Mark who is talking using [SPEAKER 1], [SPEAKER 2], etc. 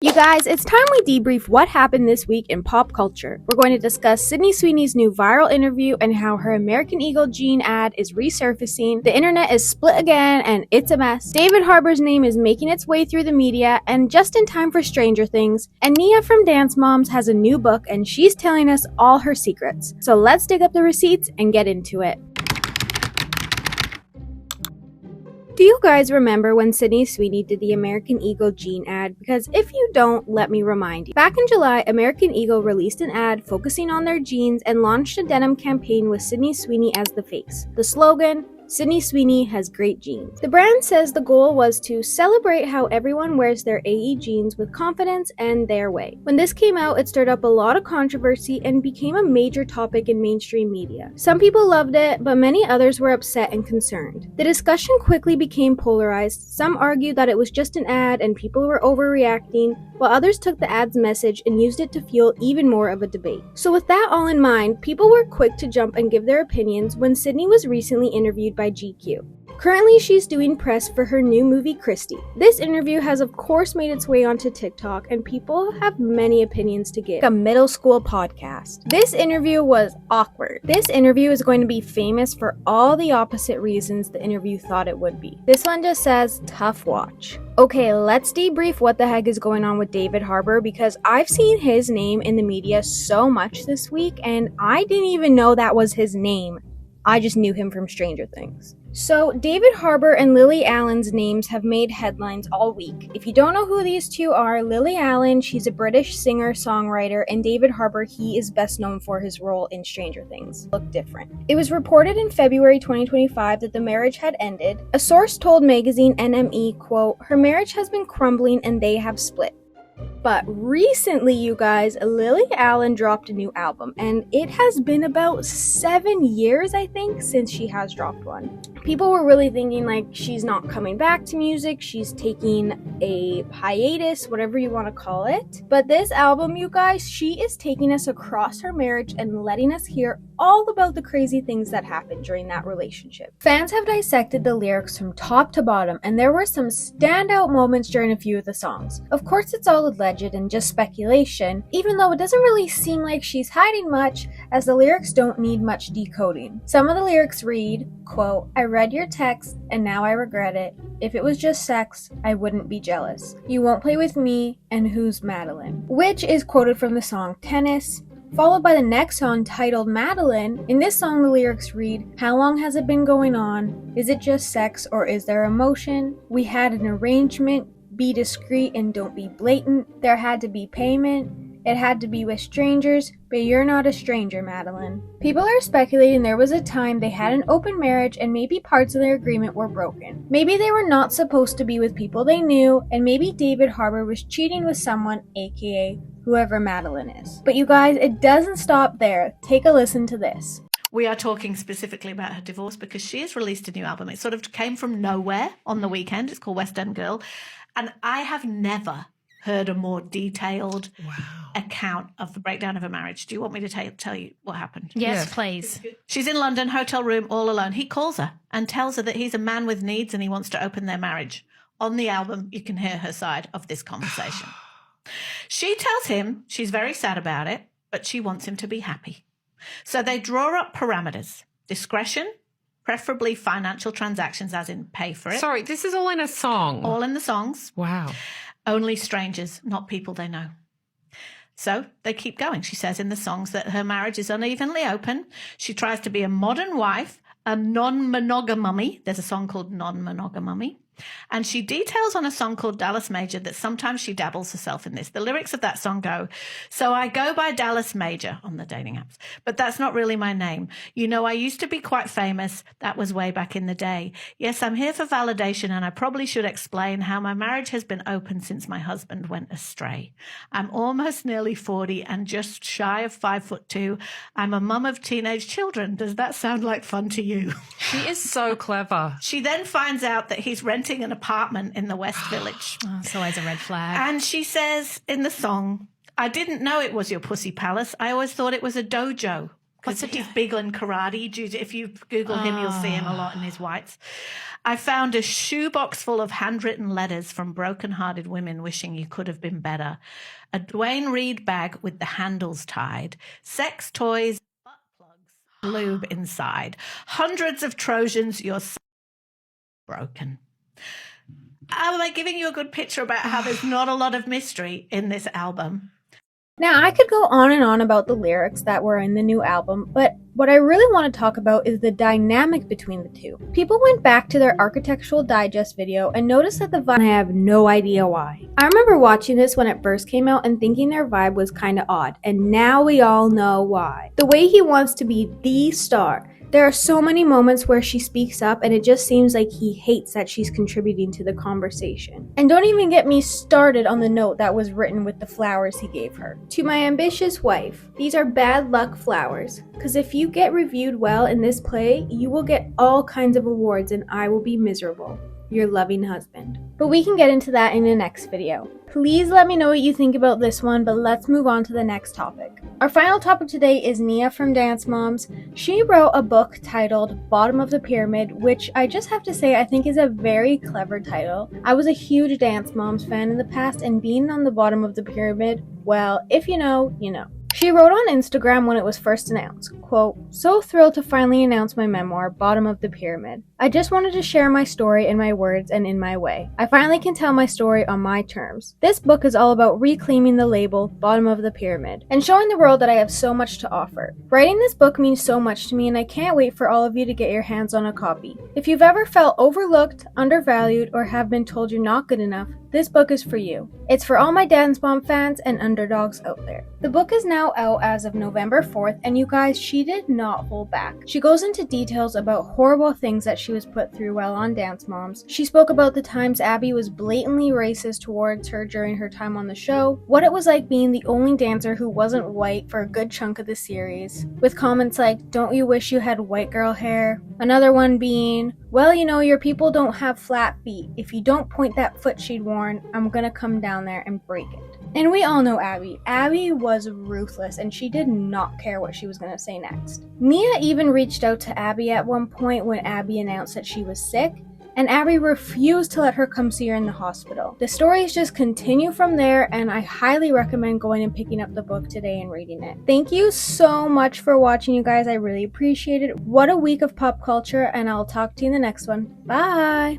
[SPEAKER 1] You guys, it's time we debrief what happened this week in pop culture. We're going to discuss Sydney Sweeney's new viral interview and how her American Eagle jean ad is resurfacing. The internet is split again and it's a mess. David Harbour's name is making its way through the media and just in time for Stranger Things. And Nia from Dance Moms has a new book and she's telling us all her secrets. So let's dig up the receipts and get into it. Do you guys remember when Sydney Sweeney did the American Eagle jean ad? Because if you don't, let me remind you. Back in July, American Eagle released an ad focusing on their jeans and launched a denim campaign with Sydney Sweeney as the face. The slogan, Sydney Sweeney has great jeans. The brand says the goal was to celebrate how everyone wears their AE jeans with confidence and their way. When this came out, it stirred up a lot of controversy and became a major topic in mainstream media. Some people loved it, but many others were upset and concerned. The discussion quickly became polarized. Some argued that it was just an ad and people were overreacting, while others took the ad's message and used it to fuel even more of a debate. So with that all in mind, people were quick to jump and give their opinions when Sydney was recently interviewed by GQ. Currently, she's doing press for her new movie, Christie. This interview has of course made its way onto TikTok, and people have many opinions to give. A middle school podcast. This interview was awkward. This interview is going to be famous for all the opposite reasons the interview thought it would be. This one just says, tough watch. Okay, let's debrief what the heck is going on with David Harbour, because I've seen his name in the media so much this week, and I didn't even know that was his name. I just knew him from Stranger Things. So, David Harbour and Lily Allen's names have made headlines all week. If you don't know who these two are, Lily Allen, she's a British singer-songwriter, and David Harbour, he is best known for his role in Stranger Things. Look different. It was reported in February 2025 that the marriage had ended. A source told magazine NME, quote, "Her marriage has been crumbling and they have split." But recently, you guys, Lily Allen dropped a new album, and it has been about 7 years, I think, since she has dropped one. People were really thinking, like, she's not coming back to music, she's taking a hiatus, whatever you want to call it. But this album, you guys, she is taking us across her marriage and letting us hear all about the crazy things that happened during that relationship. Fans have dissected the lyrics from top to bottom, and there were some standout moments during a few of the songs. Of course, it's all alleged and just speculation, even though it doesn't really seem like she's hiding much, as the lyrics don't need much decoding. Some of the lyrics read, quote, "I read your text and now I regret it. If it was just sex, I wouldn't be jealous. You won't play with me, and who's Madeline?" Which is quoted from the song Tennis, followed by the next song titled Madeline. In this song, the lyrics read, "How long has it been going on? Is it just sex or is there emotion? We had an arrangement. Be discreet and don't be blatant. There had to be payment. It had to be with strangers, but you're not a stranger, Madeline." People are speculating there was a time they had an open marriage and maybe parts of their agreement were broken. Maybe they were not supposed to be with people they knew, and maybe David Harbour was cheating with someone, aka whoever Madeline is. But you guys, it doesn't stop there. Take a listen to this.
[SPEAKER 2] We are talking specifically about her divorce because she has released a new album. It sort of came from nowhere on the weekend. It's called West End Girl. And I have never heard a more detailed account of the breakdown of her marriage. Do you want me to tell you what happened?
[SPEAKER 3] Yes, please.
[SPEAKER 2] She's in London, hotel room, all alone. He calls her and tells her that he's a man with needs and he wants to open their marriage. On the album, you can hear her side of this conversation. She tells him she's very sad about it, but she wants him to be happy. So they draw up parameters: discretion, preferably financial transactions, as in pay for it.
[SPEAKER 3] Sorry, this is all in a song.
[SPEAKER 2] All in the songs.
[SPEAKER 3] Wow.
[SPEAKER 2] Only strangers, not people they know. So they keep going. She says in the songs that her marriage is unevenly open. She tries to be a modern wife, a non-monogamummy. There's a song called Non-Monogamummy. And she details on a song called Dallas Major that sometimes she dabbles herself in this. The lyrics of that song go, "So I go by Dallas Major on the dating apps, but that's not really my name. You know, I used to be quite famous. That was way back in the day. Yes, I'm here for validation, and I probably should explain how my marriage has been open since my husband went astray. I'm almost nearly 40 and just shy of 5'2". I'm a mum of teenage children. Does that sound like fun to you?"
[SPEAKER 3] She is so clever.
[SPEAKER 2] She then finds out that he's renting an apartment in the West Village.
[SPEAKER 3] Oh, it's always a red flag.
[SPEAKER 2] And she says in the song, "I didn't know it was your pussy palace. I always thought it was a dojo." because he's big on karate. If you Google him, you'll see him a lot in his whites. I found a shoebox full of handwritten letters from broken-hearted women wishing you could have been better, a Dwayne Reed bag with the handles tied, sex toys, butt plugs, lube inside, hundreds of Trojans, you're so broken. Am I giving you a good picture about how there's not a lot of mystery in this album?
[SPEAKER 1] Now, I could go on and on about the lyrics that were in the new album, but what I really want to talk about is the dynamic between the two. People went back to their Architectural Digest video and noticed that the vibe, I have no idea why. I remember watching this when it first came out and thinking their vibe was kinda odd, and now we all know why. The way he wants to be the star. There are so many moments where she speaks up and it just seems like he hates that she's contributing to the conversation. And don't even get me started on the note that was written with the flowers he gave her. To my ambitious wife, these are bad luck flowers, because if you get reviewed well in this play, you will get all kinds of awards and I will be miserable. Your loving husband. But we can get into that in the next video. Please let me know what you think about this one, but let's move on to the next topic. Our final topic today is Nia from Dance Moms. She wrote a book titled Bottom of the Pyramid, which I just have to say I think is a very clever title. I was a huge Dance Moms fan in the past, and being on the bottom of the pyramid, well, if you know, you know. She wrote on Instagram when it was first announced, quote, "So thrilled to finally announce my memoir, Bottom of the Pyramid. I just wanted to share my story in my words and in my way. I finally can tell my story on my terms. This book is all about reclaiming the label, Bottom of the Pyramid, and showing the world that I have so much to offer. Writing this book means so much to me, and I can't wait for all of you to get your hands on a copy. If you've ever felt overlooked, undervalued, or have been told you're not good enough, this book is for you. It's for all my Dance Mom fans and underdogs out there." The book is now out as of November 4th, and you guys, she did not hold back. She goes into details about horrible things that she was put through while on Dance Moms. She spoke about the times Abby was blatantly racist towards her during her time on the show, what it was like being the only dancer who wasn't white for a good chunk of the series, with comments like, "Don't you wish you had white girl hair?" Another one being, "Well, you know, your people don't have flat feet. If you don't point that foot she'd worn, I'm gonna come down there and break it." And we all know Abby. Abby was ruthless and she did not care what she was going to say next. Nia even reached out to Abby at one point when Abby announced that she was sick, and Abby refused to let her come see her in the hospital. The stories just continue from there, and I highly recommend going and picking up the book today and reading it. Thank you so much for watching, you guys. I really appreciate it. What a week of pop culture, and I'll talk to you in the next one. Bye!